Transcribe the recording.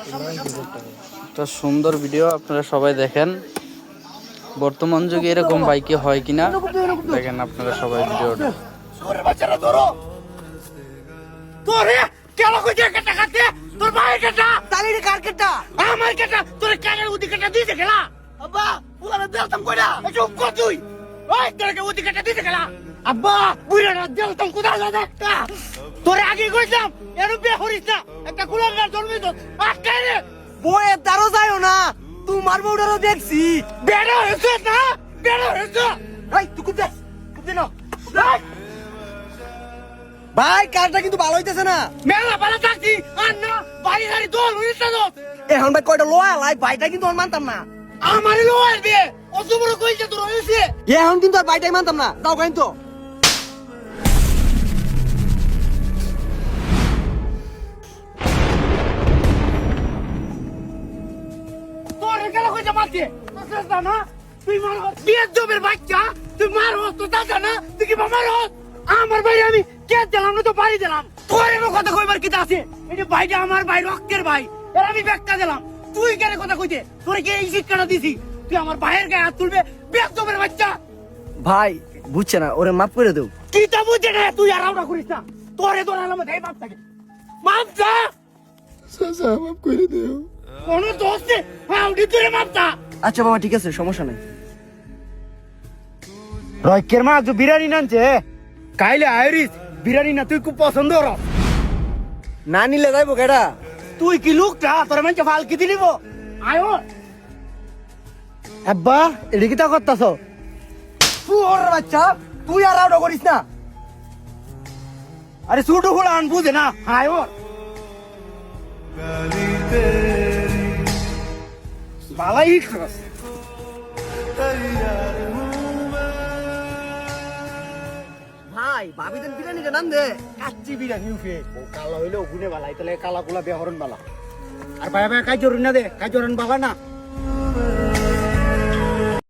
একটা সুন্দর ভিডিও আপনারা সবাই দেখেন। বর্তমান যুগে এরকম বাইকে হয় কিনা দেখেন আপনারা সবাই ভিডিওটা। তোর ভাই কেটা তালির কার কেটা আমার কেটা তোর কানের উদি কেটা দিতে গেলা আব্বা পুরানো দেলতাম কইরা চুপ কর তুই ওই তোর কে উদি কেটা দিতে গেলা আব্বা বুইরা দেলতাম কোদা লাগতা তোরে আগে কইতাম এরু বে হরিস না একটা কুলাঙ্গার জন্মিত আটকে রে বয়ে তারও যায়ও না তোমার বউডারও দেখছি বেড়া হইছে না বেড়া হইছে এই তুই কুদে না ভাই কারটা কিন্তু ভালো হইতেছে না মেলা ভালো থাকছি আর না বাড়ি গাড়ি দোল হইছে তো এখন ভাই কয়টা লোয়া লাই ভাইটা কিন্তু আর মানতাম না আমার লোয়া বে অত বড় কইছে তোর হইছে এখন কিন্তু আর ভাইটাই মানতাম না দাও কাইন তো তোর গেল কইছে মারতে তোর না তুই মার বিয়ে জমের বাচ্চা তুই মারো তো দাদা না তুই কি মারো আমার ভাই আমি কে দিলাম না তো বাড়ি দিলাম তোর এর কথা কইবার কি আছে এটা ভাইটা আমার ভাই রক্তের ভাই এর আমি ব্যাগটা দিলাম তুই কেন কথা কইতে তোরে কি এই শিক্ষাটা দিছি তুই আমার ভাইয়ের গায়ে হাত তুলবে বেয়াদবের বাচ্চা ভাই বুঝছে না ওরে মাফ করে দেও কি তা বুঝে না তুই আর আওড়া করিস না তোরে দোনালাম এই মাপ থাকে মাপ যা সাসা মাফ করে দেও কোন দোষ নেই আউডি তোরে মাপ যা আচ্ছা বাবা ঠিক আছে সমস্যা নাই রয়কের মা যে বিরিয়ানি নানছে কাইলে আইরিস বিরিয়ানি না তুই খুব পছন্দ কর না নিলে যাইবো কেডা তুই কি লোকটা তোর মানে ফাল কি দিলিব আয়ো আব্বা এডি কি তা করতাছ ওর বাচ্চা তুই আর আউডা করিস না আরে সুটু খোলা আন বুঝে না আয়ো বালাই খাস ভাই ভাবি দেন বিরিয়ানি রে নাম দে কাচ্চি বিরিয়ানি উঠে ও কালা হইলে ওগুনে বালাই তাহলে কালা কুলা বেহরন বালা আর ভাই ভাই কাই জরুন না দে কাই জরুন বাবা না